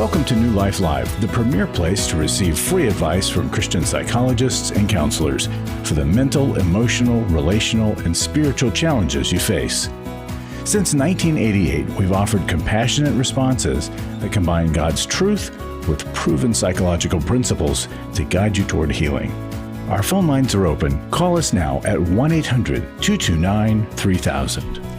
Welcome to New Life Live, the premier place to receive free advice from Christian psychologists and counselors for the mental, emotional, relational, and spiritual challenges you face. Since 1988, we've offered compassionate responses that combine God's truth with proven psychological principles to guide you toward healing. Our phone lines are open. Call us now at 1-800-229-3000.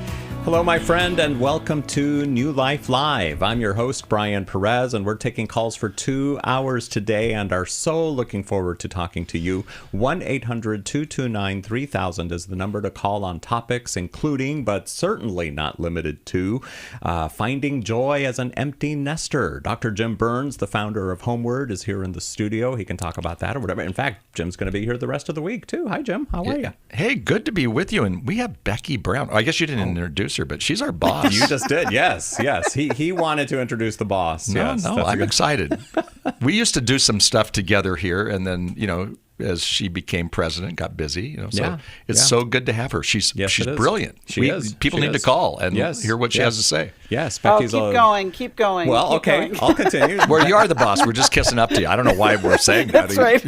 Hello, my friend, and welcome to New Life Live. I'm your host, Brian Perez, and we're taking calls for 2 hours today and are so looking forward to talking to you. 1-800-229-3000 is the number to call on topics including, but certainly not limited to, finding joy as an empty nester. Dr. Jim Burns, the founder of Homeward, is here in the studio. He can talk about that or whatever. In fact, Jim's going to be here the rest of the week, too. Hi, Jim. How are you? Hey, good to be with you. And we have Becky Brown. I guess you didn't introduce her, but she's our boss. You just did, yes. He wanted to introduce the boss. No, I'm excited. We used to do some stuff together here, and then, as she became president, got busy. It's so good to have her. She's brilliant. People need to call and hear what she has to say. Yes, Becky's keep going. Well, okay, I'll continue. Well, you are the boss. We're just kissing up to you. I don't know why we're saying that. That's right.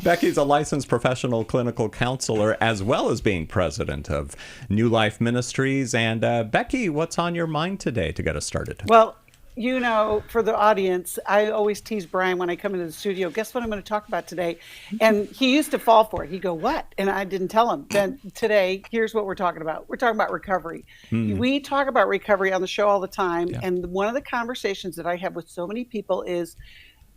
Becky's a licensed professional clinical counselor as well as being president of New Life Ministries. And Becky, what's on your mind today to get us started? Well, for the audience, I always tease Brian when I come into the studio, guess what I'm going to talk about today? And he used to fall for it. He'd go, what? And I didn't tell him. Then today, here's what we're talking about. We're talking about recovery. We talk about recovery on the show all the time. Yeah. And one of the conversations that I have with so many people is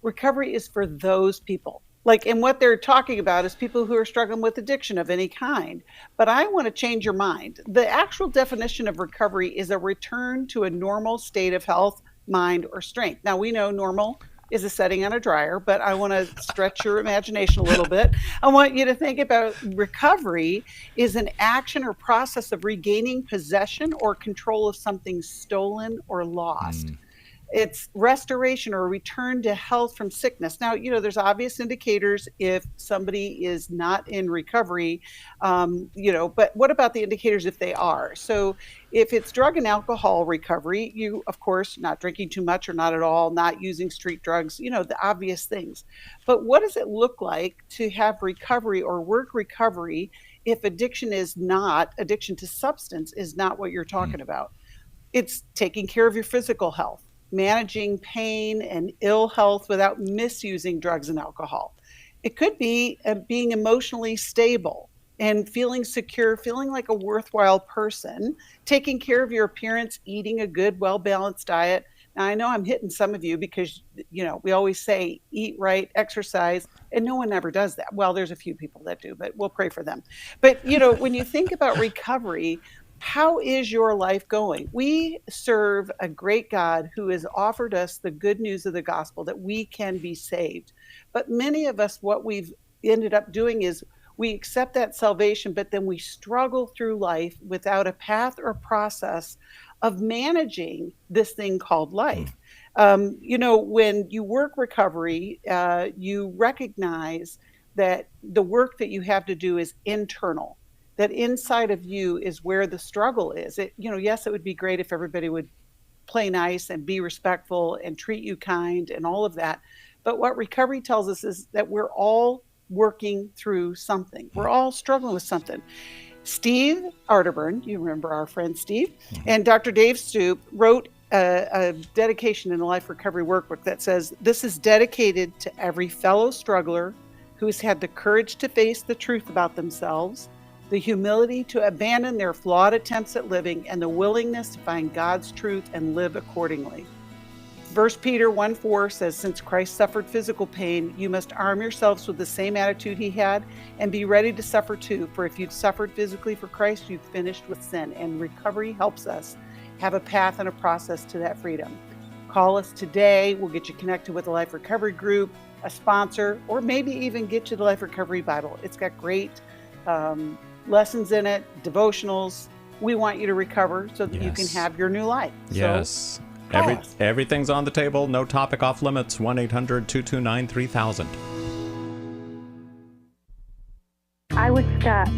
recovery is for those people. And what they're talking about is people who are struggling with addiction of any kind. But I want to change your mind. The actual definition of recovery is a return to a normal state of health, mind, or strength. Now, we know normal is a setting on a dryer, but I want to stretch your imagination a little bit. I want you to think about recovery is an action or process of regaining possession or control of something stolen or lost. It's restoration or return to health from sickness. Now, there's obvious indicators if somebody is not in recovery, but what about the indicators if they are? So if it's drug and alcohol recovery, you, of course, not drinking too much or not at all, not using street drugs, the obvious things. But what does it look like to have recovery or work recovery if addiction to substance is not what you're talking about? It's taking care of your physical health, managing pain and ill health without misusing drugs and alcohol. It could be being emotionally stable and feeling secure, feeling like a worthwhile person, taking care of your appearance, eating a good, well-balanced diet. Now, I know I'm hitting some of you because, we always say eat right, exercise, and no one ever does that. Well, there's a few people that do, but we'll pray for them. But, when you think about recovery, how is your life going? We serve a great God who has offered us the good news of the gospel that we can be saved. But many of us, what we've ended up doing is we accept that salvation, but then we struggle through life without a path or process of managing this thing called life. When you work recovery, you recognize that the work that you have to do is internal. That inside of you is where the struggle is. Yes, it would be great if everybody would play nice and be respectful and treat you kind and all of that. But what recovery tells us is that we're all working through something. We're all struggling with something. Steve Arterburn, you remember our friend Steve, and Dr. Dave Stoop wrote a dedication in the Life Recovery Workbook that says, this is dedicated to every fellow struggler who has had the courage to face the truth about themselves, the humility to abandon their flawed attempts at living, and the willingness to find God's truth and live accordingly. 1 Peter 1:4 says, since Christ suffered physical pain, you must arm yourselves with the same attitude he had and be ready to suffer too. For if you've suffered physically for Christ, you've finished with sin. And recovery helps us have a path and a process to that freedom. Call us today. We'll get you connected with a Life Recovery group, a sponsor, or maybe even get you the Life Recovery Bible. It's got great lessons in it, devotionals. We want you to recover so that you can have your new life. Yes. Everything's on the table. No topic off limits. 1-800-229-3000. I was stuck.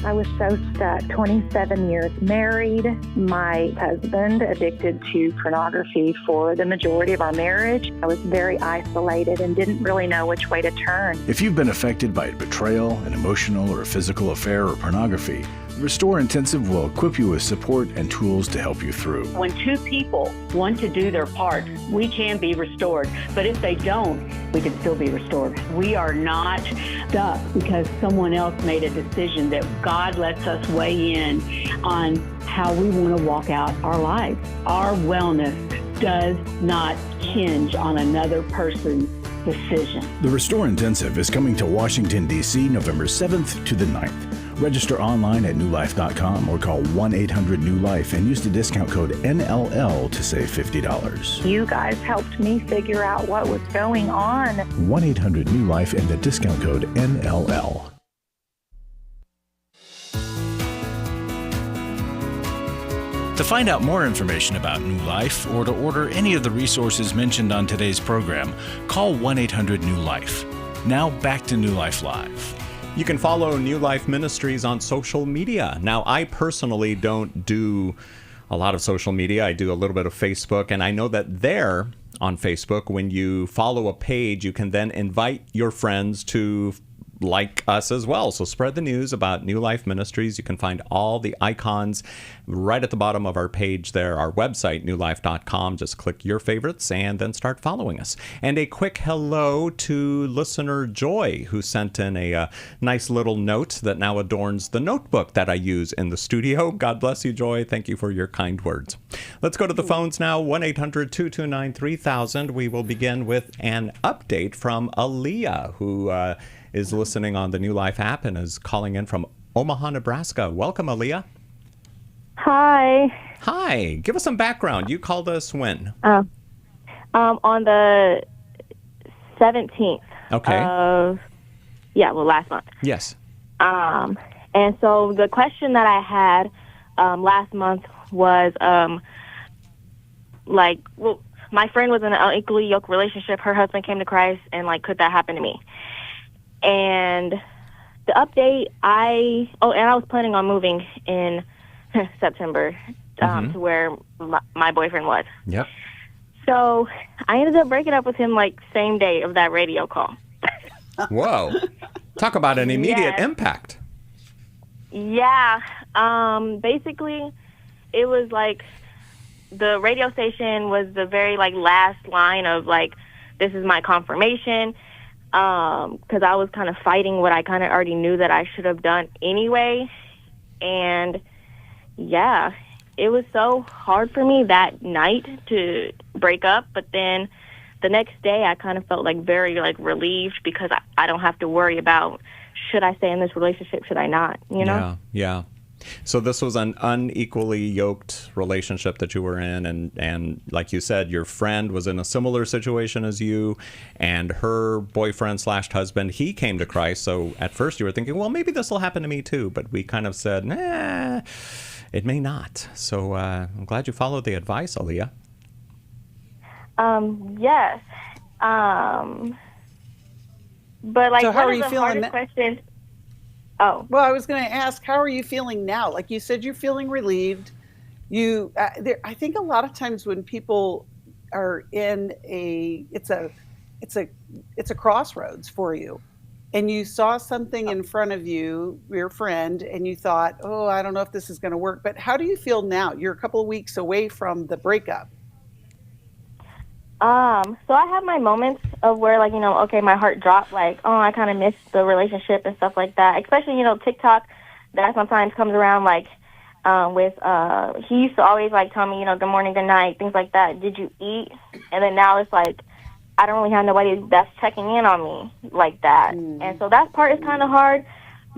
I was so stuck. 27 years married. My husband addicted to pornography for the majority of our marriage. I was very isolated and didn't really know which way to turn. If you've been affected by betrayal, an emotional or physical affair, or pornography, Restore Intensive will equip you with support and tools to help you through. When two people want to do their part, we can be restored. But if they don't, we can still be restored. We are not stuck because someone else made a decision. That God lets us weigh in on how we want to walk out our lives. Our wellness does not hinge on another person's decision. The Restore Intensive is coming to Washington, D.C. November 7th to the 9th. Register online at newlife.com or call 1-800-NEW-LIFE and use the discount code NLL to save $50. You guys helped me figure out what was going on. 1-800-NEW-LIFE and the discount code NLL. To find out more information about New Life or to order any of the resources mentioned on today's program, call 1-800-NEW-LIFE. Now back to New Life Live. You can follow New Life Ministries on social media. Now, I personally don't do a lot of social media. I do a little bit of Facebook, and I know that there on Facebook, when you follow a page, you can then invite your friends to like us as well. So spread the news about New Life Ministries. You can find all the icons right at the bottom of our page there, our website, newlife.com. Just click your favorites and then start following us. And a quick hello to listener Joy, who sent in a nice little note that now adorns the notebook that I use in the studio. God bless you, Joy. Thank you for your kind words. Let's go to the phones now, 1-800-229-3000. We will begin with an update from Aaliyah, who is listening on the New Life app and is calling in from Omaha, Nebraska. Welcome, Aaliyah. Hi. Hi. Give us some background. You called us when? On the 17th. Okay. Last month. Yes. And so the question that I had last month was, my friend was in an unequally yoked relationship. Her husband came to Christ, and, could that happen to me? And the update, and I was planning on moving in September to where my boyfriend was. Yep. So I ended up breaking up with him same day of that radio call. Whoa. Talk about an immediate impact. Yeah. Basically, it was the radio station was the very last line of this is my confirmation. Because I was kind of fighting what I kind of already knew that I should have done anyway. And, yeah, it was so hard for me that night to break up. But then the next day I kind of felt very relieved because I don't have to worry about should I stay in this relationship, should I not, you know? Yeah. So this was an unequally yoked relationship that you were in, and like you said, your friend was in a similar situation as you, and her boyfriend/husband, he came to Christ. So at first you were thinking, well, maybe this will happen to me too, but we kind of said, nah, it may not. So I'm glad you followed the advice, Aaliyah. Yes. But so how one are of you the feeling hardest questions. Oh. Well, I was going to ask, how are you feeling now? Like you said, you're feeling relieved. I think a lot of times when people are in it's a crossroads for you, and you saw something in front of you, your friend, and you thought, oh, I don't know if this is going to work. But how do you feel now? You're a couple of weeks away from the breakup. So I have my moments of where, my heart dropped, I kind of missed the relationship and stuff like that. Especially, TikTok, that sometimes comes around, he used to always, tell me, good morning, good night, things like that. Did you eat? And then now it's I don't really have nobody that's checking in on me like that. And so that part is kind of hard.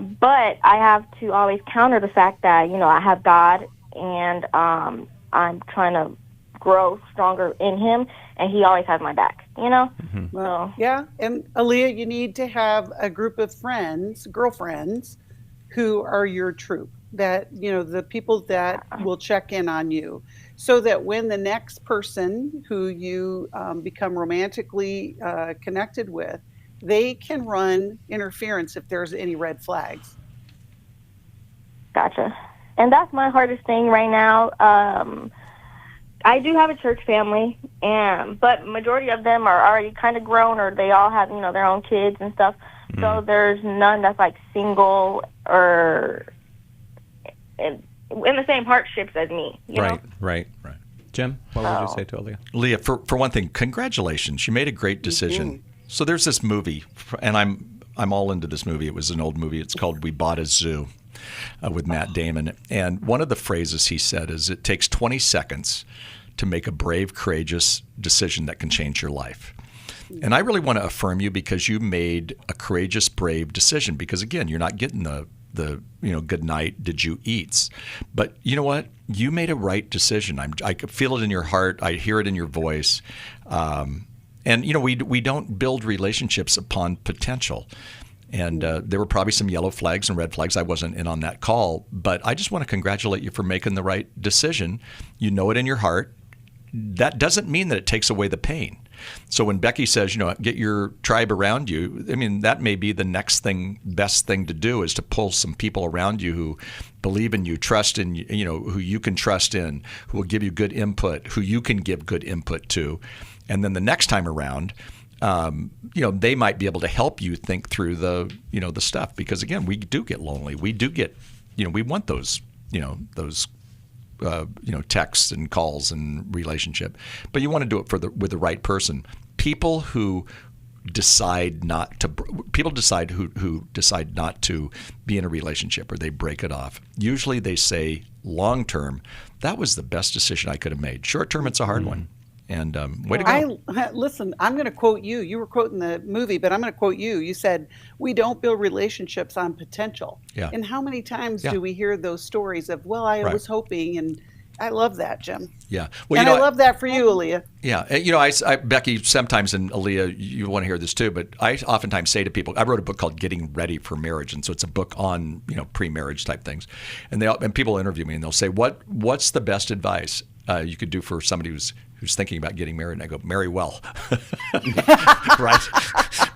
But I have to always counter the fact that, I have God, and I'm trying to grow stronger in him, and he always has my back, Mm-hmm. Well, yeah. And Aaliyah, you need to have a group of friends, girlfriends, who are your troop, that, the people that will check in on you, so that when the next person who you become romantically connected with, they can run interference if there's any red flags. Gotcha. And that's my hardest thing right now. I do have a church family, but majority of them are already kind of grown, or they all have, their own kids and stuff. So there's none that's like single or in the same hardships as me. You know? Right. Jim, what would you say to Aaliyah? Leah, for one thing, congratulations. You made a great decision. Mm-hmm. So there's this movie, and I'm all into this movie. It was an old movie. It's called We Bought a Zoo with Matt Damon. And one of the phrases he said is, it takes 20 seconds to make a brave, courageous decision that can change your life. And I really want to affirm you because you made a courageous, brave decision. Because, again, you're not getting the good night, did you eats. But you know what? You made a right decision. I could feel it in your heart. I hear it in your voice. And, we don't build relationships upon potential. And there were probably some yellow flags and red flags. I wasn't in on that call. But I just want to congratulate you for making the right decision. You know it in your heart. That doesn't mean that it takes away the pain. So when Becky says, get your tribe around you, I mean, that may be the next best thing to do, is to pull some people around you who believe in you, trust in you, who you can trust in, who will give you good input, who you can give good input to. And then the next time around, they might be able to help you think through the stuff. Because again, we do get lonely. We do get, we want those texts and calls and relationship, but you want to do it with the right person. People who decide not to be in a relationship, or they break it off, usually they say long term, that was the best decision I could have made. Short term, it's a hard one. And way to go. Listen, I'm going to quote you. You were quoting the movie, but I'm going to quote you. You said, we don't build relationships on potential. Yeah. And how many times do we hear those stories of, I was hoping, and I love that, Jim. Yeah. Well, I love that for you, Aaliyah. Yeah. I Becky, sometimes, and Aaliyah, you want to hear this too, but I oftentimes say to people, I wrote a book called Getting Ready for Marriage. And so it's a book on, pre-marriage type things. And people interview me and they'll say, what's the best advice you could do for somebody who's thinking about getting married? And I go, marry well. Right?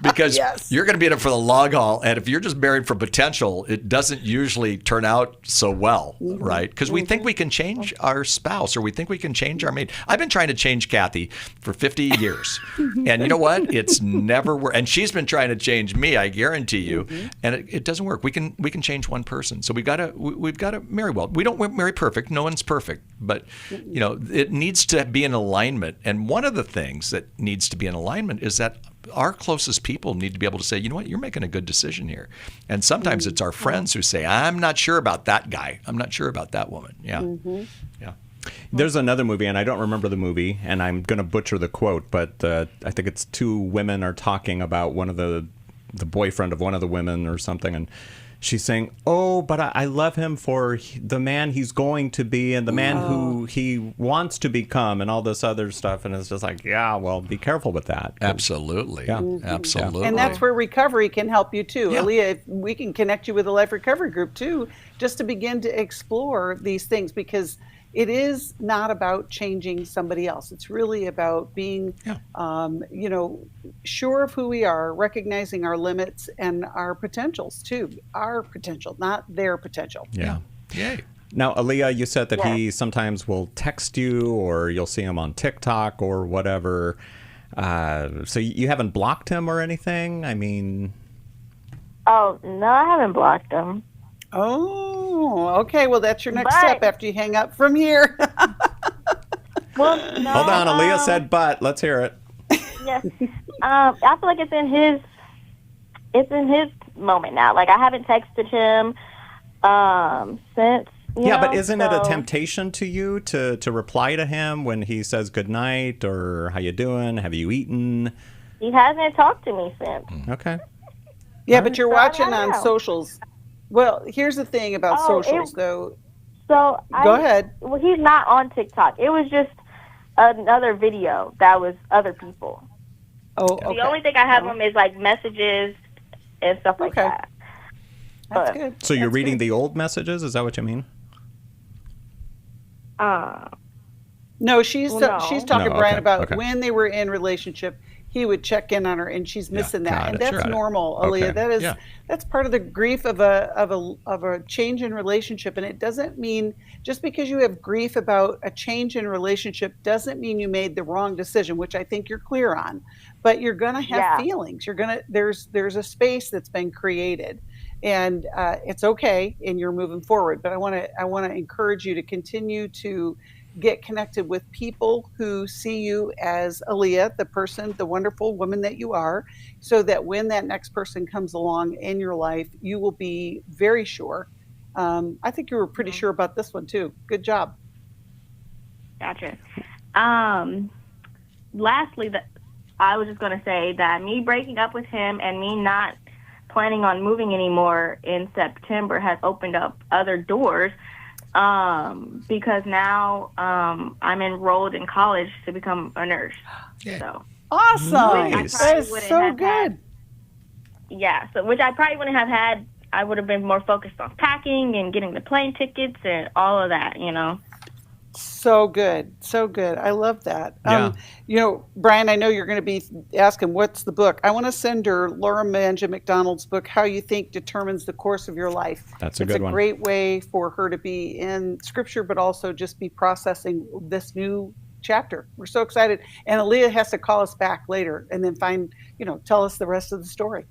Because you're going to be in it for the long haul. And if you're just married for potential, it doesn't usually turn out so well, right? Because we think we can change our spouse, or we think we can change our mate. I've been trying to change Kathy for 50 years. And you know what? It's never worked. And she's been trying to change me, I guarantee you. And it doesn't work. We can change one person. So we've got to marry well. We don't marry perfect. No one's perfect. But, it needs to be in alignment. And one of the things that needs to be in alignment is that our closest people need to be able to say, you know what, you're making a good decision here. And sometimes it's our friends who say, I'm not sure about that guy. I'm not sure about that woman. Yeah. Yeah. There's another movie, and I don't remember the movie, and I'm going to butcher the quote, but I think it's two women are talking about one of the boyfriend of one of the women or something, and she's saying, but I love him for the man he's going to be and the man who he wants to become and all this other stuff. And it's just like, well, be careful with that. Absolutely. Yeah. Absolutely. And that's where recovery can help you too. Yeah. Aaliyah, we can connect you with a life recovery group too, just to begin to explore these things, because it is not about changing somebody else. It's really about being, sure of who we are, recognizing our limits and our potentials too. Our potential, not their potential. Yeah. Yay. Now, Aaliyah, you said that he sometimes will text you, or you'll see him on TikTok or whatever. So you haven't blocked him or anything? I mean... Oh, no, I haven't blocked him. Oh, okay. Well, that's your next step after you hang up from here. Well, no, hold on. Aaliyah said, but let's hear it. Yes. I feel like it's in his moment now. Like, I haven't texted him since. But isn't it a temptation to you to reply to him when he says good night or how you doing? Have you eaten? He hasn't talked to me since. Okay. Yeah, but you're watching on socials. Well, here's the thing about socials, though. So go ahead. Well, he's not on TikTok. It was just another video that was other people. Oh, okay. The only thing I have him is like messages and stuff like that. That's good. So you're reading the old messages? Is that what you mean? No, she's talking, Brian, about when they were in relationship. he would check in on her, and she's missing that, and that's normal, Okay. Aaliyah. That's part of the grief of a change in relationship, and it doesn't mean just because you have grief about a change in relationship doesn't mean you made the wrong decision, which I think you're clear on. But you're gonna have feelings. There's a space that's been created, and it's okay, and you're moving forward. But I want to encourage you to continue to get connected with people who see you as Aaliyah, the person, the wonderful woman that you are, so that when that next person comes along in your life, you will be very sure. I think you were pretty sure about this one too. Good job. Gotcha. Lastly, I was just going to say that me breaking up with him and me not planning on moving anymore in September has opened up other doors. Because now I'm enrolled in college to become a nurse. So awesome! Nice. That is so good. So which I probably wouldn't have had. I would have been more focused on packing and getting the plane tickets and all of that. So good, so good. I love that. Brian, I know you're going to be asking, what's the book? I want to send her Laura Manja McDonald's book, How You Think Determines the Course of Your Life. That's a good one. It's a great way for her to be in Scripture, but also just be processing this new chapter. We're so excited. And Aaliyah has to call us back later and then tell us the rest of the story.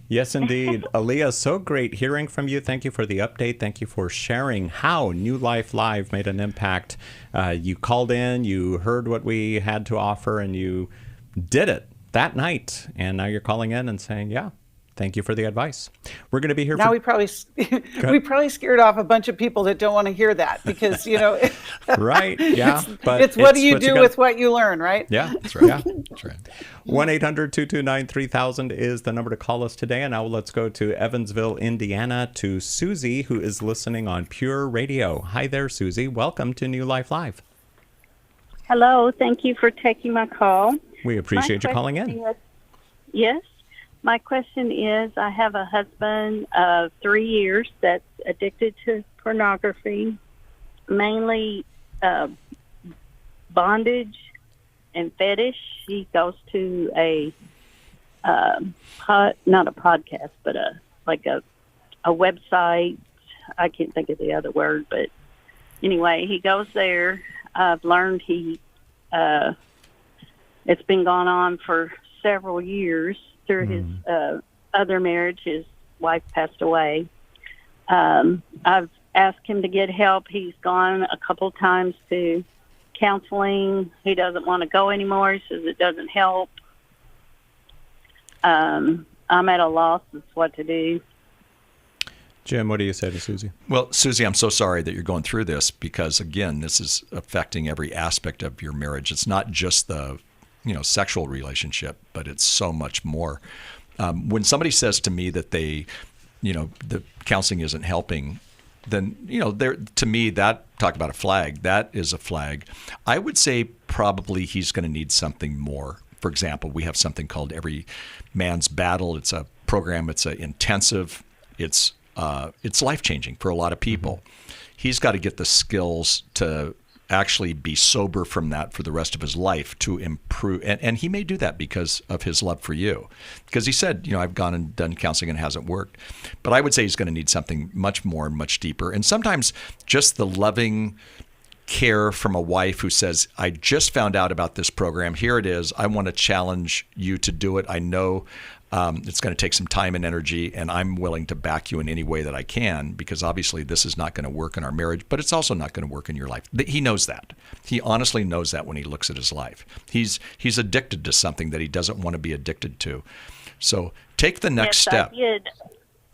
Yes, indeed. Aaliyah, so great hearing from you. Thank you for the update. Thank you for sharing how New Life Live made an impact. You called in, you heard what we had to offer, and you did it that night. And now you're calling in and saying, thank you for the advice. We're going to be here. Now we probably scared off a bunch of people that don't want to hear that because, Right. Yeah. But it's what do you do with what you learn, right? Yeah. That's right. Yeah. That's right. 1-800-229-3000 is the number to call us today. And now let's go to Evansville, Indiana, to Susie, who is listening on Pure Radio. Hi there, Susie. Welcome to New Life Live. Hello. Thank you for taking my call. We appreciate you calling in. Yes. My question is, I have a husband of 3 years that's addicted to pornography, mainly bondage and fetish. He goes to not a podcast, but a website. I can't think of the other word, but anyway, he goes there. I've learned it's been going on for several years. Through his other marriage, his wife passed away. I've asked him to get help. He's gone a couple times to counseling. He doesn't want to go anymore. He says it doesn't help. I'm at a loss as to what to do. Jim, what do you say to Susie? Well, Susie, I'm so sorry that you're going through this because, again, this is affecting every aspect of your marriage. It's not just the sexual relationship, but it's so much more. When somebody says to me that the counseling isn't helping, then, to me, that, talk about a flag, that is a flag. I would say probably he's going to need something more. For example, we have something called Every Man's Battle. It's a program. It's an intensive. It's life-changing for a lot of people. He's got to get the skills to actually be sober from that for the rest of his life to improve. And he may do that because of his love for you. Because he said, I've gone and done counseling and it hasn't worked. But I would say he's going to need something much more and much deeper. And sometimes just the loving care from a wife who says, I just found out about this program. Here it is. I want to challenge you to do it. I know it's going to take some time and energy, and I'm willing to back you in any way that I can, because obviously this is not going to work in our marriage, but it's also not going to work in your life. He knows that. He honestly knows that when he looks at his life. He's addicted to something that he doesn't want to be addicted to. So take the next step.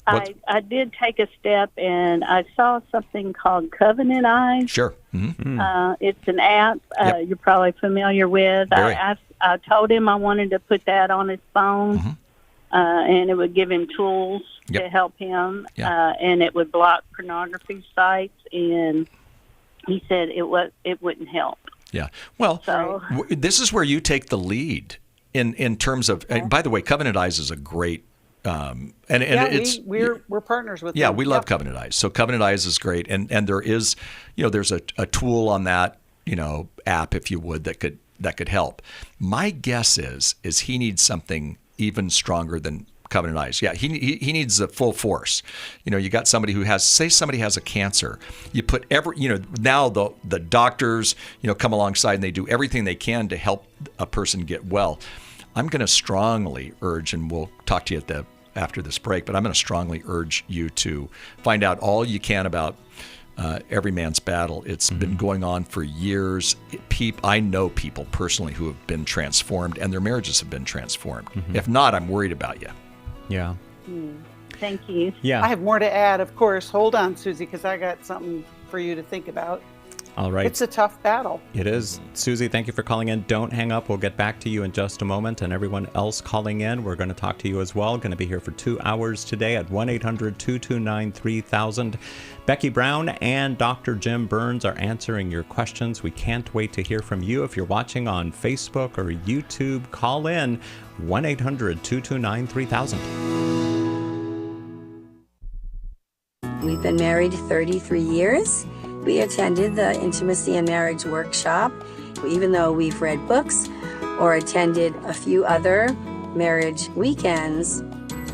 I did take a step, and I saw something called Covenant Eyes. Sure. Mm-hmm. It's an app you're probably familiar with. I told him I wanted to put that on his phone. Mm-hmm. And it would give him tools to help him, and it would block pornography sites. And he said it wouldn't help. Yeah. Well, this is where you take the lead in terms of. And by the way, Covenant Eyes is a great. We're partners with them. Yeah, we love Covenant Eyes. So Covenant Eyes is great, and there is there's a tool on that app, if you would, that could could help. My guess is he needs something even stronger than Covenant Eyes. Yeah, he needs the full force. You got somebody who somebody has a cancer. You put now the doctors, come alongside and they do everything they can to help a person get well. I'm going to strongly urge, and we'll talk to you after this break, but I'm going to strongly urge you to find out all you can about Every Man's Battle. It's been going on for years. I know people personally who have been transformed, and their marriages have been transformed. If not, I'm worried about you. Yeah. Thank you. Yeah. I have more to add, of course. Hold on, Susie, because I got something for you to think about. All right. It's a tough battle. It is. Susie, thank you for calling in. Don't hang up. We'll get back to you in just a moment. And everyone else calling in, we're going to talk to you as well. Going to be here for 2 hours today at 1-800-229-3000. Becky Brown and Dr. Jim Burns are answering your questions. We can't wait to hear from you. If you're watching on Facebook or YouTube, call in 1-800-229-3000. We've been married 33 years. We attended the Intimacy and Marriage Workshop. Even though we've read books or attended a few other marriage weekends,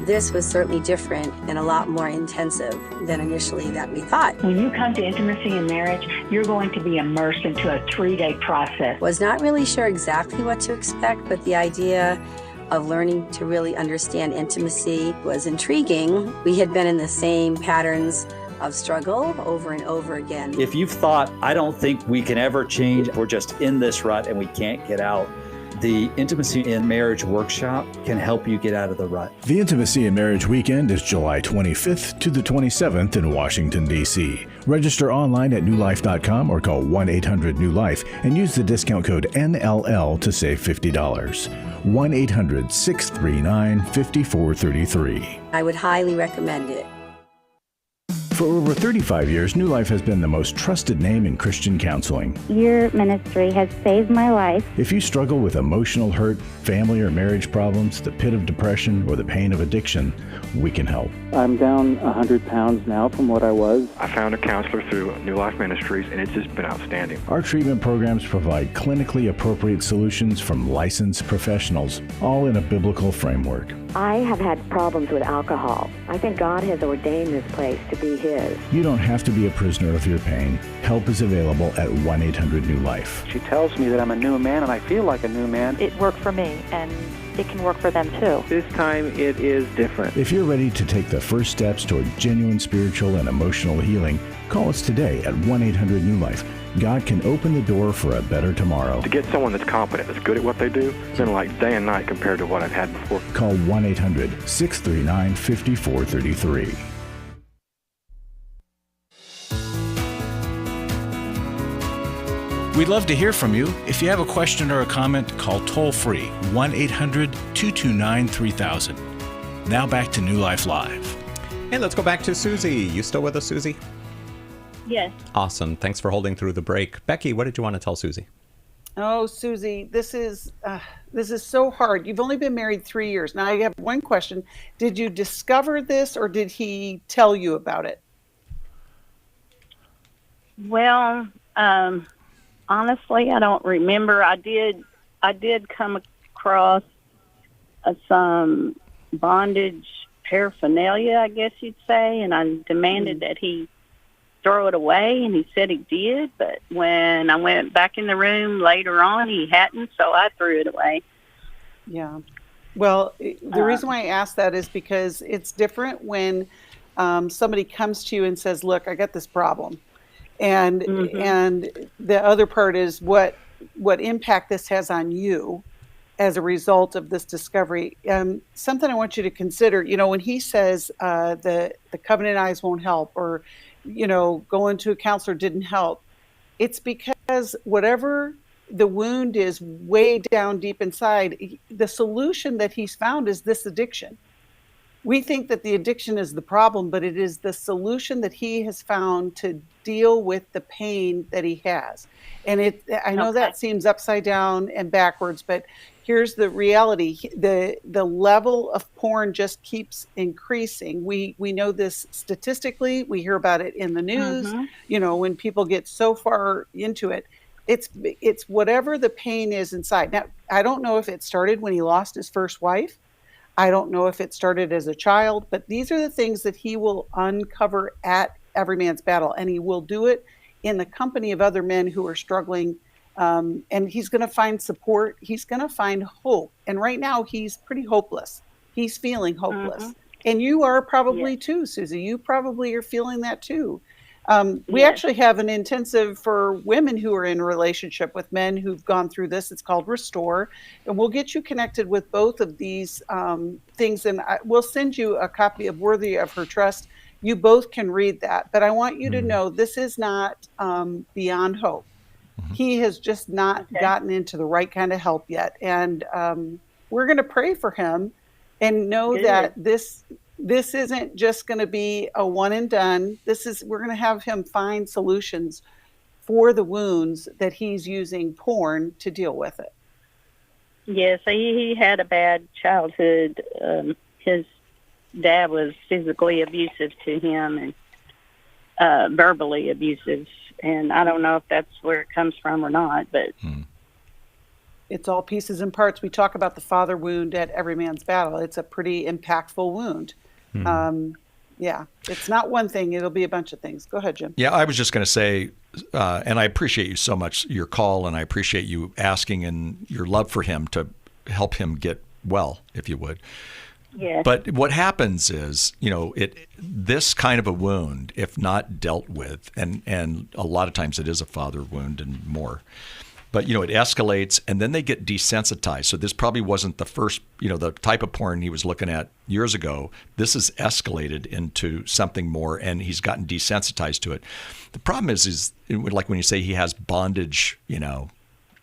this was certainly different and a lot more intensive than initially that we thought. When you come to Intimacy and Marriage, you're going to be immersed into a 3-day process. Was not really sure exactly what to expect, but the idea of learning to really understand intimacy was intriguing. We had been in the same patterns of struggle over and over again. If you've thought, I don't think we can ever change, we're just in this rut and we can't get out, the Intimacy and Marriage Workshop can help you get out of the rut. The Intimacy and Marriage Weekend is July 25th to the 27th in Washington, D.C. Register online at newlife.com or call 1-800-NEW-LIFE and use the discount code NLL to save $50. 1-800-639-5433. I would highly recommend it. For over 35 years, New Life has been the most trusted name in Christian counseling. Your ministry has saved my life. If you struggle with emotional hurt, family or marriage problems, the pit of depression, or the pain of addiction, we can help. I'm down 100 pounds now from what I was. I found a counselor through New Life Ministries, and it's just been outstanding. Our treatment programs provide clinically appropriate solutions from licensed professionals, all in a biblical framework. I have had problems with alcohol. I think God has ordained this place to be His. You don't have to be a prisoner of your pain. Help is available at 1-800-NEW-LIFE. She tells me that I'm a new man, and I feel like a new man. It worked for me, and it can work for them too. This time it is different. If you're ready to take the first steps toward genuine spiritual and emotional healing, call us today at 1-800-NEW-LIFE. God can open the door for a better tomorrow. To get someone that's competent, that's good at what they do, it's been like day and night compared to what I've had before. Call 1-800-639-5433. We'd love to hear from you. If you have a question or a comment, call toll-free 1-800-229-3000. Now back to New Life Live. And let's go back to Susie. You still with us, Susie? Yes. Awesome. Thanks for holding through the break. Becky, what did you want to tell Susie? Oh, Susie, this is so hard. You've only been married 3 years. Now I have one question. Did you discover this or did he tell you about it? Well, honestly, I don't remember. I did come across some bondage paraphernalia, I guess you'd say, and I demanded that he throw it away, and he said he did, but when I went back in the room later on, he hadn't, so I threw it away. Yeah. Well, the reason why I asked that is because it's different when somebody comes to you and says, look, I got this problem. And and the other part is what impact this has on you as a result of this discovery. Something I want you to consider, when he says the covenant eyes won't help, or going to a counselor didn't help, it's because whatever the wound is way down deep inside, the solution that he's found is this addiction. We think that the addiction is the problem, but it is the solution that he has found to deal with the pain that he has. And I know that seems upside down and backwards, but here's the reality. The level of porn just keeps increasing. We know this statistically. We hear about it in the news, when people get so far into it. it's whatever the pain is inside. Now, I don't know if it started when he lost his first wife. I don't know if it started as a child, but these are the things that he will uncover at Every Man's Battle, and he will do it in the company of other men who are struggling. And he's going to find support. He's going to find hope. And right now, he's pretty hopeless. He's feeling hopeless. And you are probably too, Susie. You probably are feeling that too. We actually have an intensive for women who are in a relationship with men who've gone through this. It's called Restore. And we'll get you connected with both of these things. And we'll send you a copy of Worthy of Her Trust. You both can read that. But I want you to know this is not beyond hope. He has just not gotten into the right kind of help yet. And we're going to pray for him and know that this isn't just going to be a one and done. We're going to have him find solutions for the wounds that he's using porn to deal with it. Yes, he had a bad childhood. His dad was physically abusive to him and verbally abusive. And I don't know if that's where it comes from or not, but it's all pieces and parts. We talk about the father wound at Every Man's Battle. It's a pretty impactful wound. It's not one thing. It'll be a bunch of things. Go ahead, Jim. Yeah, I was just going to say, and I appreciate you so much, your call, and I appreciate you asking and your love for him to help him get well, if you would. Yeah. But what happens is, this kind of a wound, if not dealt with, and a lot of times it is a father wound and more, but, it escalates and then they get desensitized. So this probably wasn't the first, the type of porn he was looking at years ago. This has escalated into something more and he's gotten desensitized to it. The problem is like when you say he has bondage,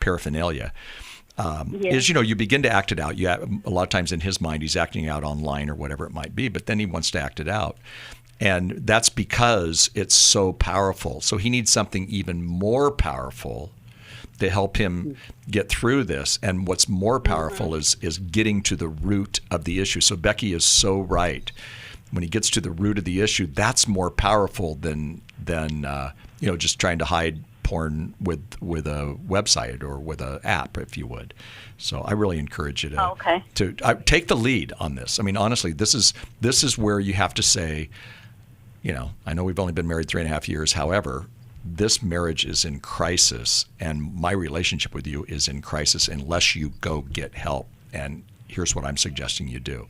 paraphernalia. Is you begin to act it out. A lot of times in his mind, he's acting out online or whatever it might be, but then he wants to act it out. And that's because it's so powerful. So he needs something even more powerful to help him get through this. And what's more powerful is getting to the root of the issue. So Becky is so right. When he gets to the root of the issue, that's more powerful than just trying to hide porn with a website or with an app, if you would. So I really encourage you to take the lead on this. I mean, honestly, this is where you have to say, I know we've only been married 3.5 years. However, this marriage is in crisis, and my relationship with you is in crisis unless you go get help. And here's what I'm suggesting you do.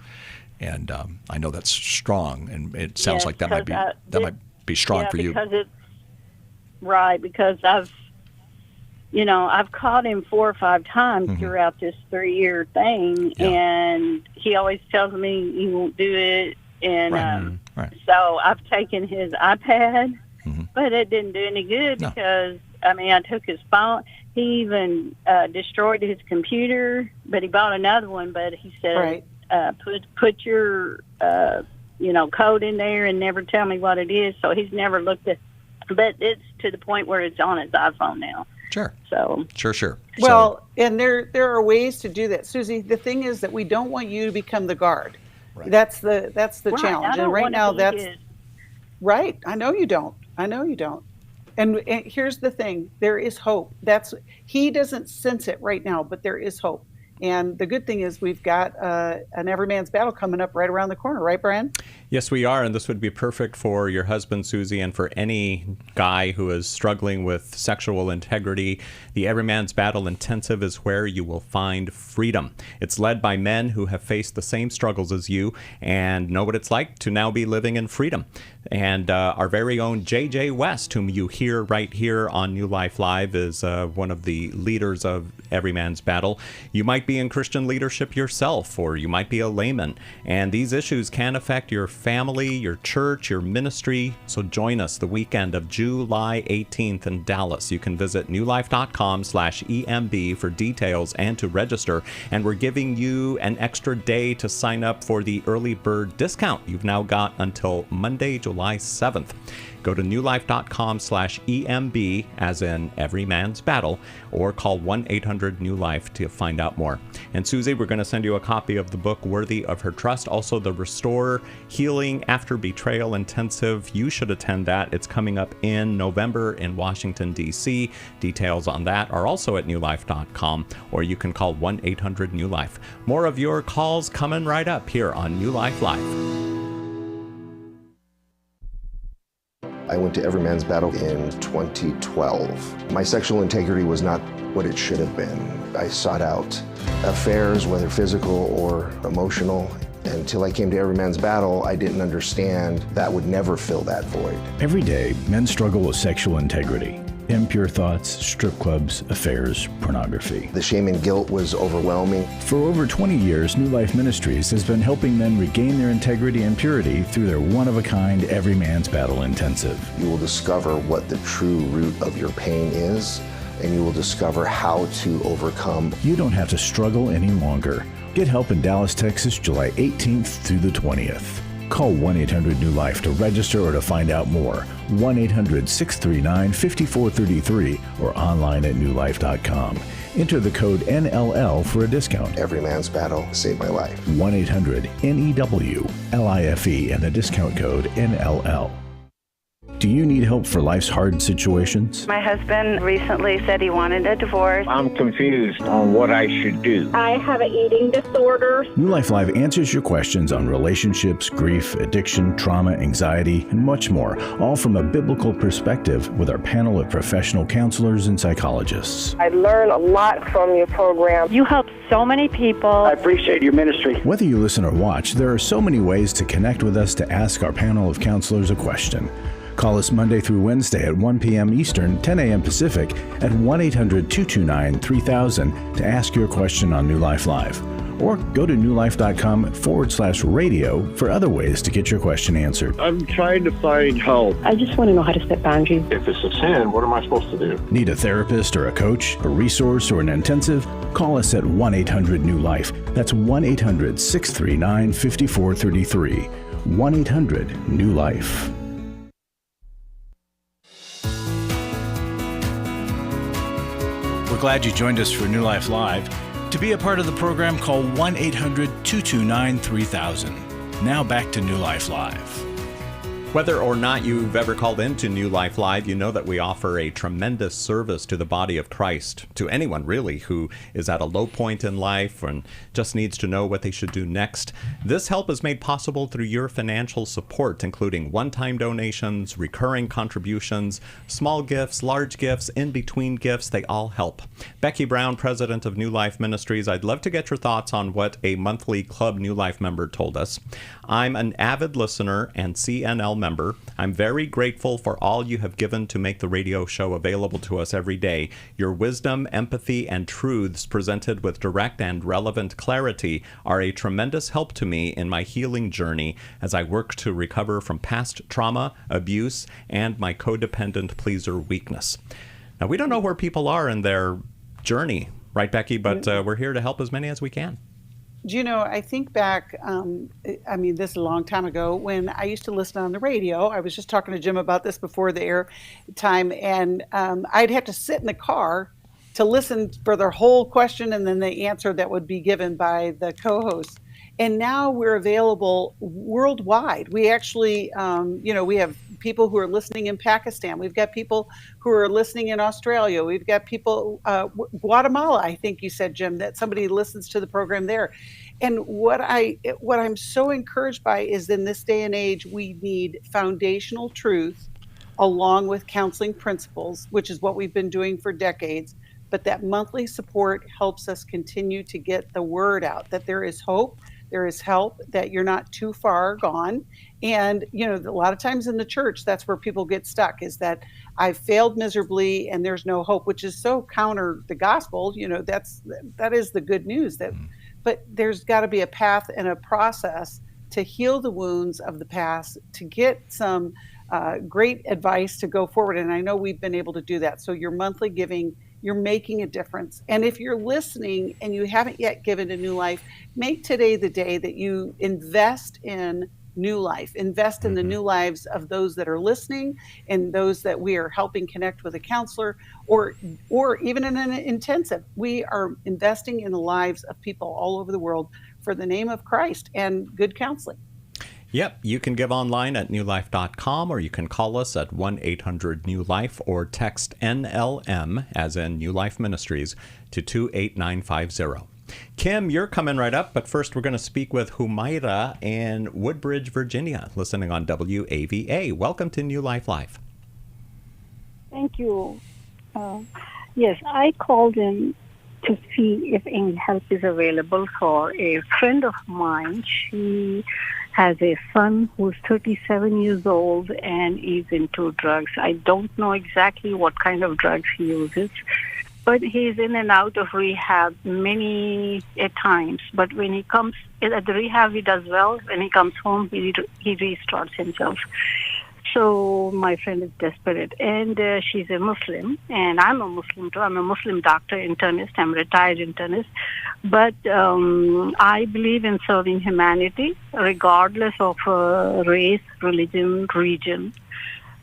And I know that's strong, and it sounds like that might be strong for you. Because I've caught him 4 or 5 times throughout this 3-year thing, and he always tells me he won't do it. And so I've taken his iPad, but it didn't do any good because, I took his phone. He even destroyed his computer, but he bought another one. But he said, put your, code in there and never tell me what it is. So he's never looked at. But it's to the point where it's on his iPhone now. Sure. So sure. Well, and there are ways to do that, Susie. The thing is that we don't want you to become the guard. Right. That's the challenge. And right now, that's right. I know you don't. And here's the thing: there is hope. He doesn't sense it right now, but there is hope. And the good thing is we've got an Every Man's Battle coming up right around the corner, right, Brian? Yes, we are, and this would be perfect for your husband, Susie, and for any guy who is struggling with sexual integrity. The Every Man's Battle Intensive is where you will find freedom. It's led by men who have faced the same struggles as you and know what it's like to now be living in freedom. And our very own J.J. West, whom you hear right here on New Life Live, is one of the leaders of Every Man's Battle. You might be in Christian leadership yourself, or you might be a layman, and these issues can affect your family, your church, your ministry. So join us the weekend of July 18th in Dallas. You can visit newlife.com/EMB for details and to register. And we're giving you an extra day to sign up for the early bird discount. You've now got until Monday, July 7th. Go to newlife.com/EMB, as in Every Man's Battle, or call 1-800-NEW-LIFE to find out more. And Susie, we're going to send you a copy of the book Worthy of Her Trust, also the Restore Healing After Betrayal Intensive. You should attend that. It's coming up in November in Washington, D.C. Details on that are also at newlife.com, or you can call 1-800-NEW-LIFE. More of your calls coming right up here on New Life Live. I went to Every Man's Battle in 2012. My sexual integrity was not what it should have been. I sought out affairs, whether physical or emotional. Until I came to Every Man's Battle, I didn't understand that would never fill that void. Every day, men struggle with sexual integrity. Impure thoughts, strip clubs, affairs, pornography. The shame and guilt was overwhelming. For over 20 years, New Life Ministries has been helping men regain their integrity and purity through their one-of-a-kind Every Man's Battle Intensive. You will discover what the true root of your pain is, and you will discover how to overcome. You don't have to struggle any longer. Get help in Dallas, Texas, July 18th through the 20th. Call 1-800-NEW-LIFE to register or to find out more. 1-800-639-5433 or online at newlife.com. Enter the code NLL for a discount. Every Man's Battle saved my life. 1-800-NEWLIFE and the discount code NLL. Do you need help for life's hard situations? My husband recently said he wanted a divorce. I'm confused on what I should do. I have an eating disorder. New Life Live answers your questions on relationships, grief, addiction, trauma, anxiety, and much more, all from a biblical perspective with our panel of professional counselors and psychologists. I learn a lot from your program. You help so many people. I appreciate your ministry. Whether you listen or watch, there are so many ways to connect with us to ask our panel of counselors a question. Call us Monday through Wednesday at 1 p.m. Eastern, 10 a.m. Pacific at 1-800-229-3000 to ask your question on New Life Live. Or go to newlife.com/radio for other ways to get your question answered. I'm trying to find help. I just want to know how to set boundaries. If it's a sin, what am I supposed to do? Need a therapist or a coach, a resource or an intensive? Call us at 1-800-NEW-LIFE. That's 1-800-639-5433. 1-800-NEW-LIFE. We're glad you joined us for New Life Live. To be a part of the program, call 1-800-229-3000. Now back to New Life Live. Whether or not you've ever called into New Life Live, you know that we offer a tremendous service to the body of Christ, to anyone really who is at a low point in life and just needs to know what they should do next. This help is made possible through your financial support, including one-time donations, recurring contributions, small gifts, large gifts, in-between gifts. They all help. Becky Brown, president of New Life Ministries, I'd love to get your thoughts on what a monthly Club New Life member told us. I'm an avid listener and CNL member. I'm very grateful for all you have given to make the radio show available to us every day. Your wisdom, empathy, and truths presented with direct and relevant clarity are a tremendous help to me in my healing journey as I work to recover from past trauma, abuse, and my codependent pleaser weakness. Now, we don't know where people are in their journey, right, Becky? But we're here to help as many as we can. Do you know, I think back, this is a long time ago, when I used to listen on the radio. I was just talking to Jim about this before the air time, and I'd have to sit in the car to listen for their whole question and then the answer that would be given by the co-host. And now we're available worldwide. We actually, we have people who are listening in Pakistan. We've got people who are listening in Australia. We've got people, Guatemala, I think you said, Jim, that somebody listens to the program there. And what I'm so encouraged by is in this day and age, we need foundational truth along with counseling principles, which is what we've been doing for decades. But that monthly support helps us continue to get the word out that there is hope, there is help, that you're not too far gone. And, a lot of times in the church, that's where people get stuck, is that I've failed miserably and there's no hope, which is so counter the gospel. That is the good news. But there's got to be a path and a process to heal the wounds of the past, to get some great advice to go forward. And I know we've been able to do that. So your monthly giving, you're making a difference. And if you're listening and you haven't yet given to New Life, make today the day that you invest in new life, invest in the new lives of those that are listening and those that we are helping connect with a counselor or even in an intensive. We are investing in the lives of people all over the world for the name of Christ and good counseling. Yep, you can give online at newlife.com, or you can call us at 1-800-NEW-LIFE or text NLM, as in New Life Ministries, to 28950. Kim, you're coming right up, but first we're going to speak with Humaira in Woodbridge, Virginia, listening on WAVA. Welcome to New Life Live. Thank you. Yes, I called in to see if any help is available for a friend of mine. She has a son who's 37 years old and is into drugs. I don't know exactly what kind of drugs he uses, but he's in and out of rehab many times. But when he comes at the rehab, he does well. When he comes home, he restarts himself. So my friend is desperate, and she's a Muslim, and I'm a Muslim too. I'm a Muslim doctor, internist. I'm a retired internist. But I believe in serving humanity, regardless of race, religion, region.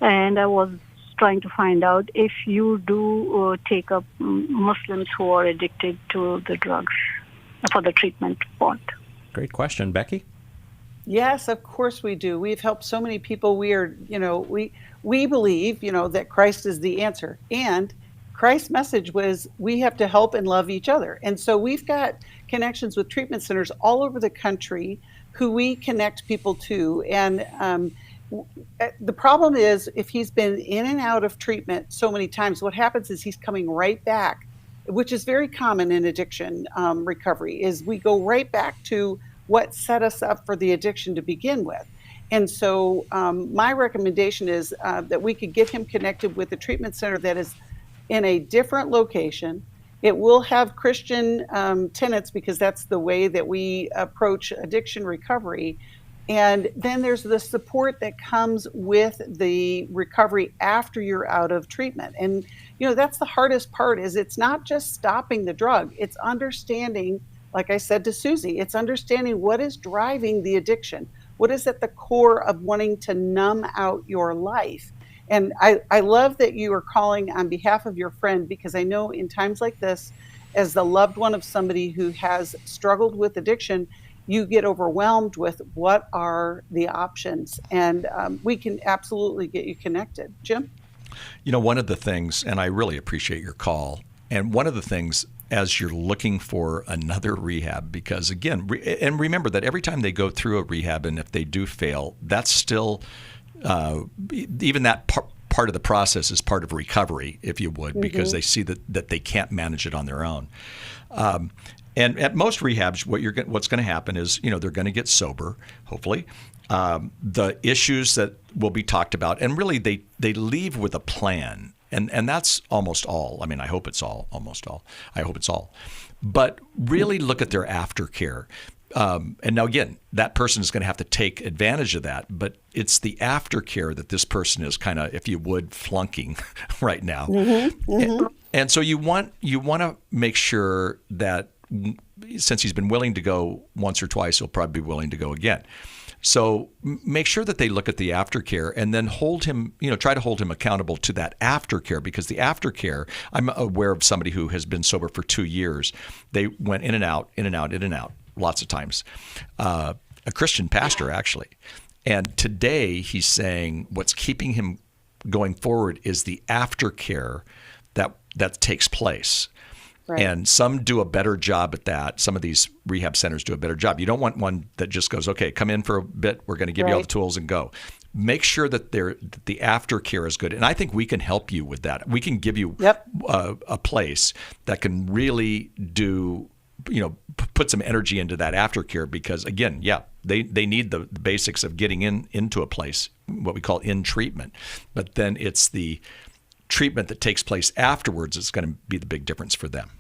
And I was trying to find out if you do take up Muslims who are addicted to the drugs for the treatment part. Great question. Becky? Yes, of course we do. We've helped so many people. We are, we believe, that Christ is the answer. And Christ's message was we have to help and love each other. And so we've got connections with treatment centers all over the country who we connect people to. And the problem is if he's been in and out of treatment so many times, what happens is he's coming right back, which is very common in addiction recovery, is we go right back to what set us up for the addiction to begin with. And so my recommendation is that we could get him connected with a treatment center that is in a different location. It will have Christian tenets because that's the way that we approach addiction recovery. And then there's the support that comes with the recovery after you're out of treatment. And, that's the hardest part is it's not just stopping the drug, it's understanding, like I said to Susie, it's understanding what is driving the addiction. What is at the core of wanting to numb out your life? And I love that you are calling on behalf of your friend, because I know in times like this, as the loved one of somebody who has struggled with addiction, you get overwhelmed with what are the options. And we can absolutely get you connected. Jim? One of the things, and I really appreciate your call, and one of the things as you're looking for another rehab, because again, and remember that every time they go through a rehab, and if they do fail, that's still, even that part of the process is part of recovery, if you would, because they see that they can't manage it on their own. And at most rehabs, what's going to happen is, they're going to get sober, hopefully. The issues that will be talked about, and really they leave with a plan. And that's almost all. I mean, I hope it's all, almost all. I hope it's all. But really look at their aftercare. And now, again, that person is going to have to take advantage of that. But it's the aftercare that this person is kind of, if you would, flunking right now. And so you want to make sure that since he's been willing to go once or twice, he'll probably be willing to go again. So make sure that they look at the aftercare and then hold him, try to hold him accountable to that aftercare, because the aftercare, I'm aware of somebody who has been sober for 2 years. They went in and out, lots of times. A Christian pastor, actually. And today he's saying what's keeping him going forward is the aftercare that takes place. Right. And some do a better job at that. Some of these rehab centers do a better job. You don't want one that just goes, okay, come in for a bit. We're going to give you all the tools and go. Make sure that the aftercare is good. And I think we can help you with that. We can give you a place that can really do, put some energy into that aftercare, because, again, they need the basics of getting into a place, what we call in treatment. But then it's the treatment that takes place afterwards is going to be the big difference for them.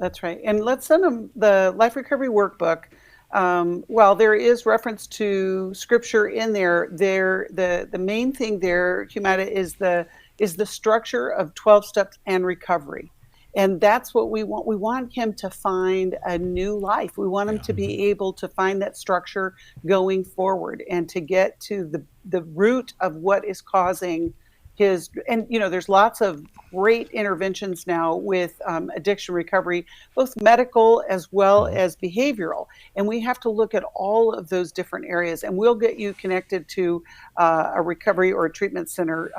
That's right. And let's send them the Life Recovery Workbook. While there is reference to scripture in there, the main thing there, Humaira, is the structure of 12 steps and recovery. And that's what we want. We want him to find a new life. We want him to be able to find that structure going forward and to get to the root of what is causing his, and there's lots of great interventions now with addiction recovery, both medical as well as behavioral. And we have to look at all of those different areas, and we'll get you connected to a recovery or a treatment center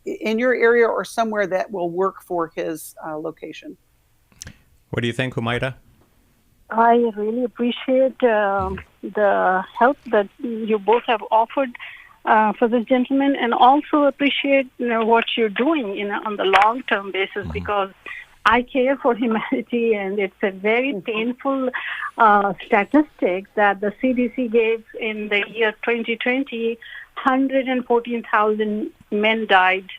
in your area or somewhere that will work for his location. What do you think, Humaira? I really appreciate the help that you both have offered for this gentleman, and also appreciate what you're doing on the long-term basis, because I care for humanity, and it's a very painful statistic that the CDC gave in the year 2020. 114,000 women died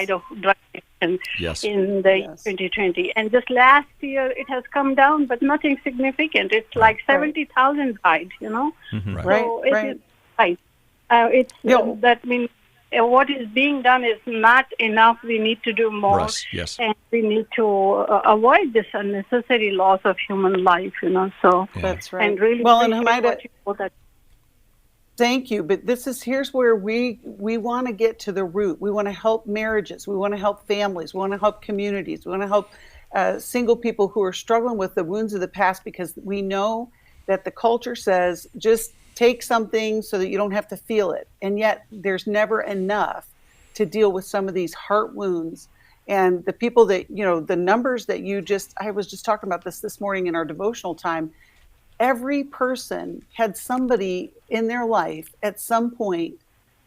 of drug addiction in the 2020. And just last year, it has come down, but nothing significant. It's like 70,000 died, Mm-hmm. So it is right. That means what is being done is not enough. We need to do more. And we need to avoid this unnecessary loss of human life, So that's right. And really, well, and Humaira, thank you. But here's where we want to get to the root. We want to help marriages. We want to help families. We want to help communities. We want to help single people who are struggling with the wounds of the past, because we know that the culture says just take something so that you don't have to feel it. And yet there's never enough to deal with some of these heart wounds. And the people that, the numbers that I was just talking about this morning in our devotional time. Every person had somebody in their life at some point,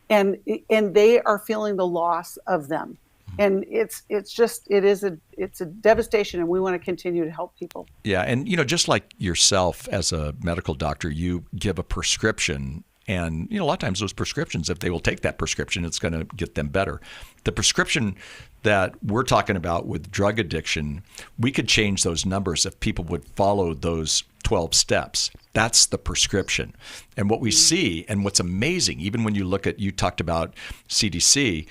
and they are feeling the loss of them. And it's a devastation, and we want to continue to help people. Yeah, and just like yourself as a medical doctor, you give a prescription, and a lot of times those prescriptions, if they will take that prescription, it's going to get them better. The prescription that we're talking about with drug addiction, we could change those numbers if people would follow those 12 steps. That's the prescription. And what we see, and what's amazing, even when you talked about CDC,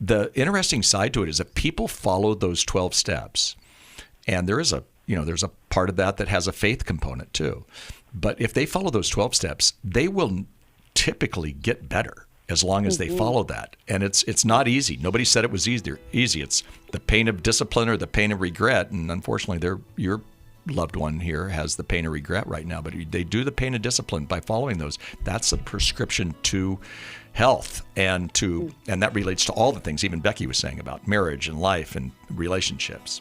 the interesting side to it is that people follow those 12 steps. And there's a part of that has a faith component too. But if they follow those 12 steps, they will typically get better as long as they follow that. And it's not easy. Nobody said it was easy. It's the pain of discipline or the pain of regret. And unfortunately, your loved one here has the pain of regret right now. But they do the pain of discipline by following those. That's a prescription to health, and that relates to all the things even Becky was saying about marriage and life and relationships.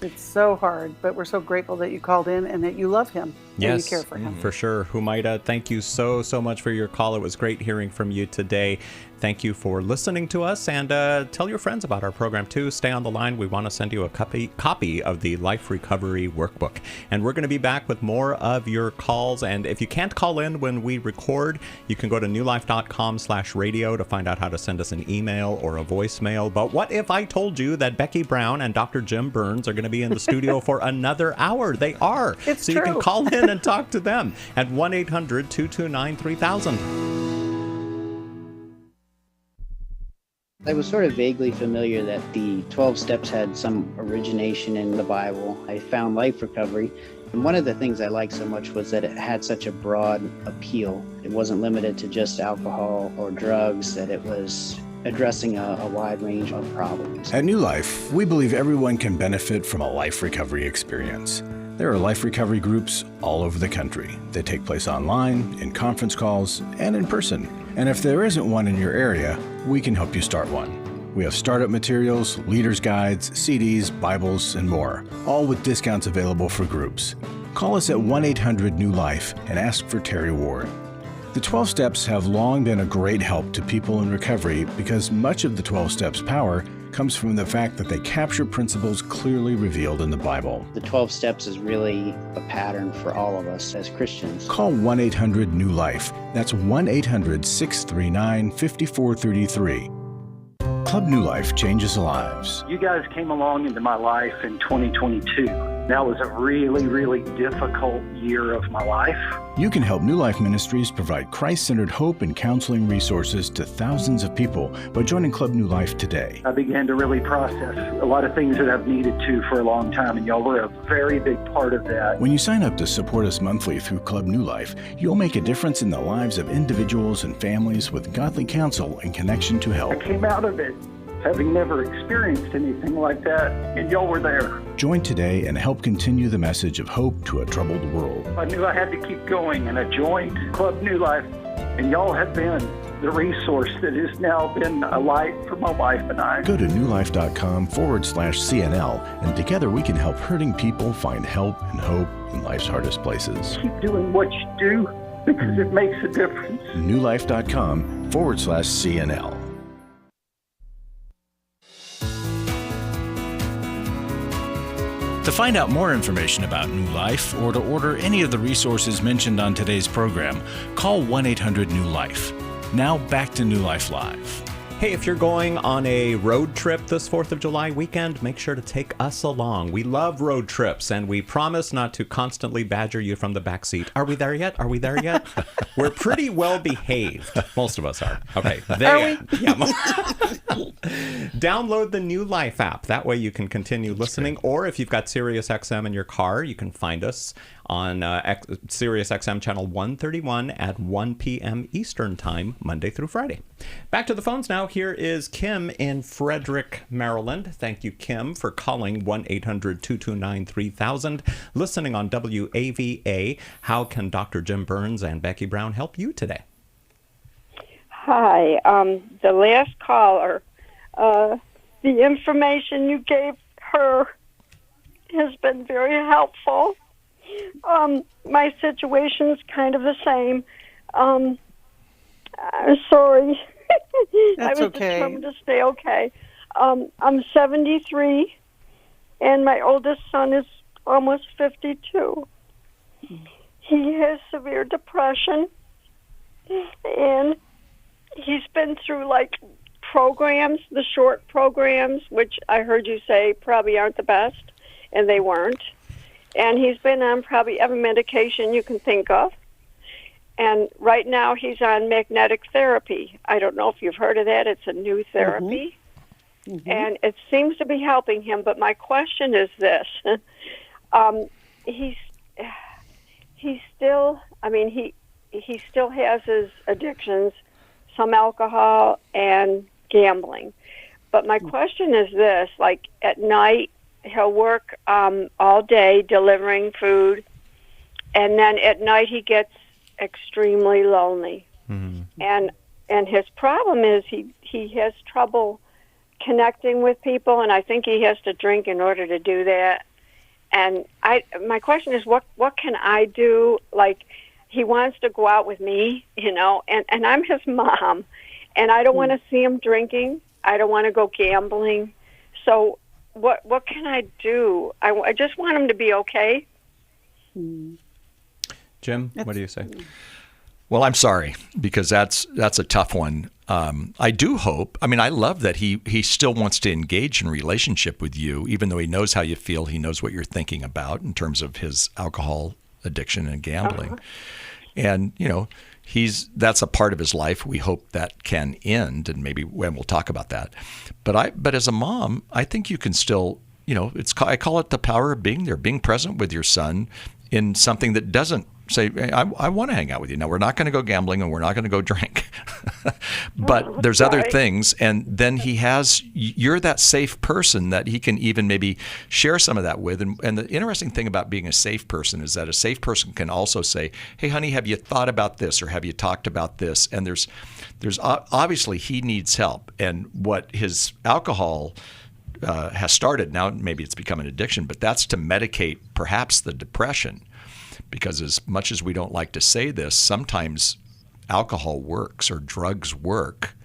It's so hard, but we're so grateful that you called in and that you love him and you care for him. For sure. Humaira, thank you so much for your call. It was great hearing from you today. Thank you for listening to us, and tell your friends about our program too. Stay on the line. We want to send you a copy of the Life Recovery Workbook. And we're going to be back with more of your calls. And if you can't call in when we record, you can go to newlife.com/radio to find out how to send us an email or a voicemail. But what if I told you that Becky Brown and Dr. Jim Burns are going to be in the studio for another hour? They are. It's so true. You can call in and talk to them at 1-800-229-3000. I was sort of vaguely familiar that the 12 steps had some origination in the Bible. I found Life Recovery, and one of the things I liked so much was that it had such a broad appeal. It wasn't limited to just alcohol or drugs, that it was addressing a wide range of problems. At New Life, we believe everyone can benefit from a life recovery experience. There are life recovery groups all over the country. They take place online, in conference calls, and in person. And if there isn't one in your area, we can help you start one. We have startup materials, leaders' guides, CDs, Bibles, and more, all with discounts available for groups. Call us at 1-800-NEW-LIFE and ask for Terry Ward. The 12 steps have long been a great help to people in recovery because much of the 12 steps' power comes from the fact that they capture principles clearly revealed in the Bible. The 12 steps is really a pattern for all of us as Christians. Call 1-800-NEW-LIFE. That's 1-800-639-5433. Club New Life changes lives. You guys came along into my life in 2022. That was a really, really difficult year of my life. You can help New Life Ministries provide Christ-centered hope and counseling resources to thousands of people by joining Club New Life today. I began to really process a lot of things that I've needed to for a long time, and y'all were a very big part of that. When you sign up to support us monthly through Club New Life, you'll make a difference in the lives of individuals and families with godly counsel and connection to help. I came out of it having never experienced anything like that, and y'all were there. Join today and help continue the message of hope to a troubled world. I knew I had to keep going, and I joined Club New Life, and y'all have been the resource that has now been a light for my wife and I. Go to newlife.com/CNL, and together we can help hurting people find help and hope in life's hardest places. Keep doing what you do because it makes a difference. newlife.com/CNL. To find out more information about New Life or to order any of the resources mentioned on today's program, call 1-800-NEW-LIFE. Now back to New Life Live. Hey, if you're going on a road trip this 4th of July weekend, make sure to take us along. We love road trips, and we promise not to constantly badger you from the back seat. Are we there yet? Are we there yet? We're pretty well behaved. Most of us are. Okay. Yeah. Download the New Life app. That way you can continue listening. Or if you've got Sirius XM in your car, you can find us on Sirius XM channel 131 at 1 p.m. Eastern Time, Monday through Friday. Back to the phones now. Here is Kim in Frederick, Maryland. Thank you, Kim, for calling 1-800-229-3000. Listening on WAVA. How can Dr. Jim Burns and Becky Brown help you today? Hi. The last caller, the information you gave her has been very helpful. My situation's kind of the same. I'm sorry. That's I was okay. determined to stay okay. I'm 73, and my oldest son is almost 52. He has severe depression, and he's been through, like, programs, the short programs, which I heard you say probably aren't the best, and they weren't. And he's been on probably every medication you can think of. And right now he's on magnetic therapy. I don't know if you've heard of that. It's a new therapy. Mm-hmm. And it seems to be helping him. But my question is this. He still has his addictions, some alcohol and gambling. But my question is this, like at night, he'll work all day delivering food, and then at night he gets extremely lonely. Mm-hmm. And his problem is he has trouble connecting with people, and I think he has to drink in order to do that. And my question is, what can I do? Like, he wants to go out with me, and I'm his mom, and I don't want to see him drinking. I don't want to go gambling. So what can I do? I just want him to be okay. Jim, what do you say? Well, I'm sorry, because that's a tough one. I do hope. I mean, I love that he still wants to engage in relationship with you, even though he knows how you feel. He knows what you're thinking about in terms of his alcohol addiction and gambling. And, that's a part of his life. We hope that can end, and maybe when we'll talk about that. But as a mom, I think you can still, I call it the power of being there, being present with your son in something that doesn't say, I want to hang out with you. Now, we're not going to go gambling and we're not going to go drink. But there's other things. And then you're that safe person that he can even maybe share some of that with. And the interesting thing about being a safe person is that a safe person can also say, hey, honey, have you thought about this, or have you talked about this? And there's obviously he needs help. And what his alcohol has started, now maybe it's become an addiction, but that's to medicate perhaps the depression. Because as much as we don't like to say this, sometimes alcohol works or drugs work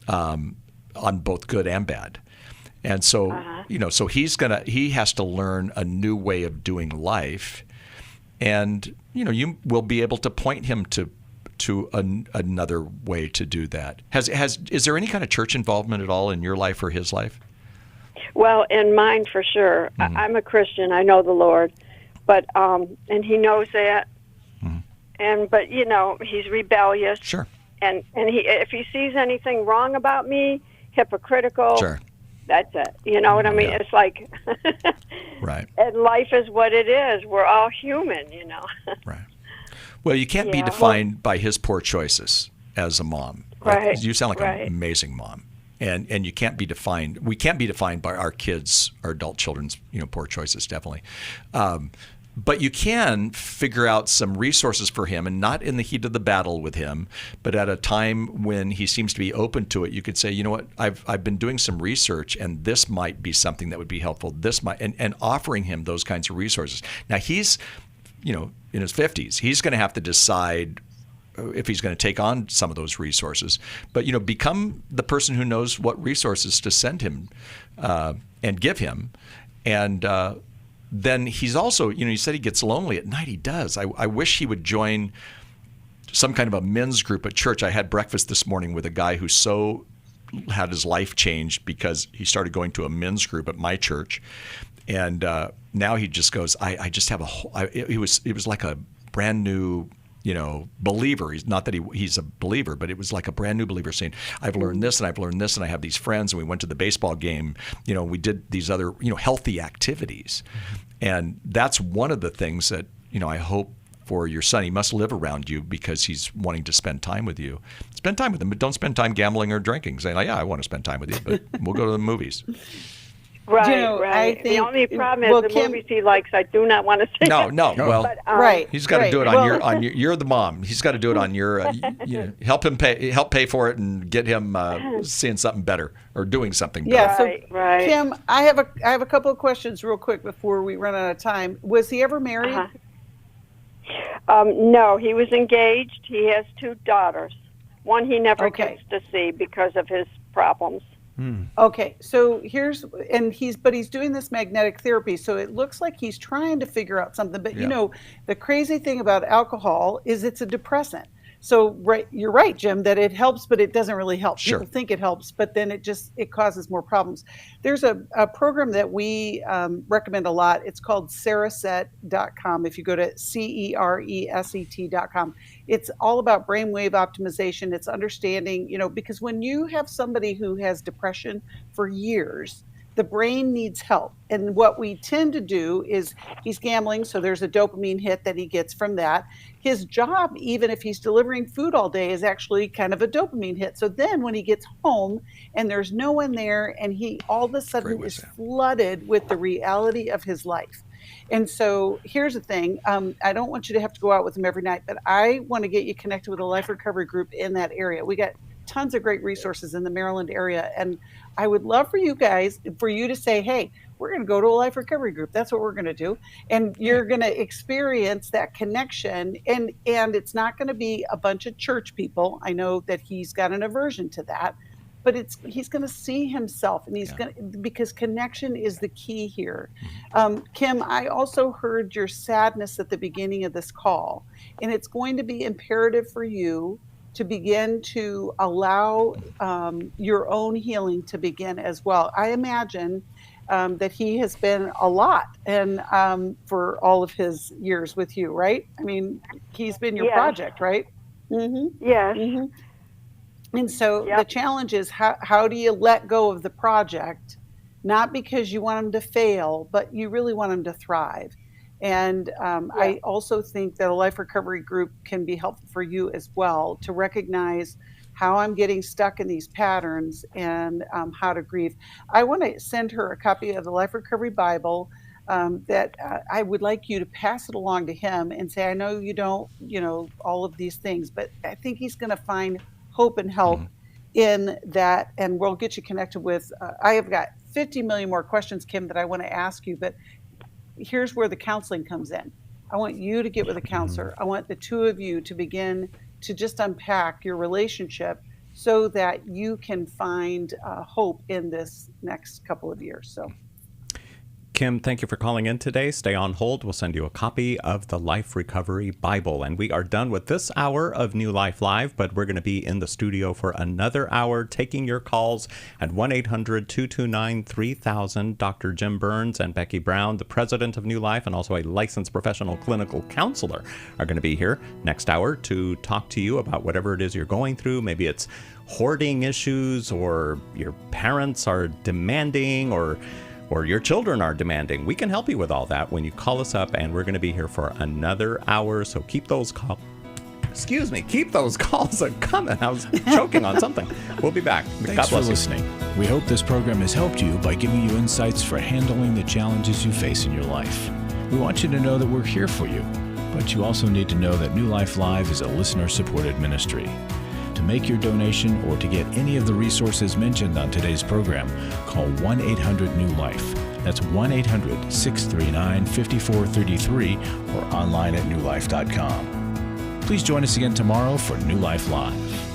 on both good and bad. And so, so he has to learn a new way of doing life. And, you will be able to point him to another way to do that. Is there any kind of church involvement at all in your life or his life? Well, in mine for sure. I'm a Christian. I know the Lord, but and He knows that. But he's rebellious. Sure. And if he sees anything wrong about me, hypocritical. Sure. That's it. You know what I mean? Yeah. It's like, right. And life is what it is. We're all human, Right. Well, you can't be defined by his poor choices as a mom. Right. You sound like an amazing mom. And you can't be defined. We can't be defined by our kids, our adult children's, poor choices, definitely. But you can figure out some resources for him, and not in the heat of the battle with him, but at a time when he seems to be open to it. You could say, you know what, I've been doing some research, and this might be something that would be helpful. This might, and offering him those kinds of resources. Now he's, in his 50s. He's going to have to decide if he's going to take on some of those resources. But become the person who knows what resources to send him and give him, and then he's also, you said he gets lonely at night. He does. I wish he would join some kind of a men's group at church. I had breakfast this morning with a guy who so had his life changed because he started going to a men's group at my church. And now he just goes, I just have it was like a brand new, believer. He's not that he's a believer, but it was like a brand new believer saying, I've learned this and I've learned this and I have these friends and we went to the baseball game. We did these other, healthy activities. And that's one of the things that, I hope for your son. He must live around you because he's wanting to spend time with you. Spend time with him, but don't spend time gambling or drinking, saying, I want to spend time with you, but we'll go to the movies. Right, right. The only problem is the movies he likes, I do not want to see. No. Well, but, he's got to do it on your. You're the mom. He's got to do it on your. Help pay for it and get him seeing something better or doing something better. Yeah. So, right. Kim, I have a couple of questions real quick before we run out of time. Was he ever married? No, he was engaged. He has 2 daughters. One he never gets to see because of his problems. Okay, so he's doing this magnetic therapy, so it looks like he's trying to figure out something. But the crazy thing about alcohol is it's a depressant. So you're right, Jim, that it helps, but it doesn't really help. Sure. People think it helps, but then it causes more problems. There's a program that we recommend a lot. It's called cereset.com. If you go to cereset.com, it's all about brainwave optimization. It's understanding, because when you have somebody who has depression for years, the brain needs help. And what we tend to do is he's gambling, so there's a dopamine hit that he gets from that. His job, even if he's delivering food all day, is actually kind of a dopamine hit. So then when he gets home and there's no one there and he all of a sudden is flooded with the reality of his life. And so here's the thing. I don't want you to have to go out with him every night, but I want to get you connected with a life recovery group in that area. We got tons of great resources in the Maryland area. And I would love for you to say, hey, we're going to go to a life recovery group. That's what we're going to do. And you're going to experience that connection. And it's not going to be a bunch of church people. I know that he's got an aversion to that, but he's going to see himself, and because connection is the key here. Kim, I also heard your sadness at the beginning of this call, and it's going to be imperative for you to begin to allow your own healing to begin as well. I imagine that he has been a lot, and for all of his years with you, right? I mean, he's been your project, right? Mm-hmm. Yes. Mm-hmm. And so the challenge is how do you let go of the project, not because you want him to fail, but you really want him to thrive. And I also think that a life recovery group can be helpful for you as well to recognize how I'm getting stuck in these patterns and how to grieve. I want to send her a copy of the Life Recovery Bible that I would like you to pass it along to him and say, I know you don't, all of these things, but I think he's going to find hope and help in that. And we'll get you connected with, I have got 50 million more questions, Kim, that I want to ask you, but here's where the counseling comes in. I want you to get with a counselor. I want the two of you to begin to just unpack your relationship so that you can find hope in this next couple of years. So, Kim, thank you for calling in today. Stay on hold. We'll send you a copy of the Life Recovery Bible. And we are done with this hour of New Life Live, but we're going to be in the studio for another hour taking your calls at 1-800-229-3000. Dr. Jim Burns and Becky Brown, the president of New Life and also a licensed professional clinical counselor, are going to be here next hour to talk to you about whatever it is you're going through. Maybe it's hoarding issues, or your parents are demanding, or your children are demanding. We can help you with all that when you call us up, and we're going to be here for another hour. So keep those calls. Keep those calls coming. I was choking on something. We'll be back. Thanks for listening. We hope this program has helped you by giving you insights for handling the challenges you face in your life. We want you to know that we're here for you, but you also need to know that New Life Live is a listener-supported ministry. To make your donation or to get any of the resources mentioned on today's program, call 1-800-NEW-LIFE. That's 1-800-639-5433 or online at newlife.com. Please join us again tomorrow for New Life Live.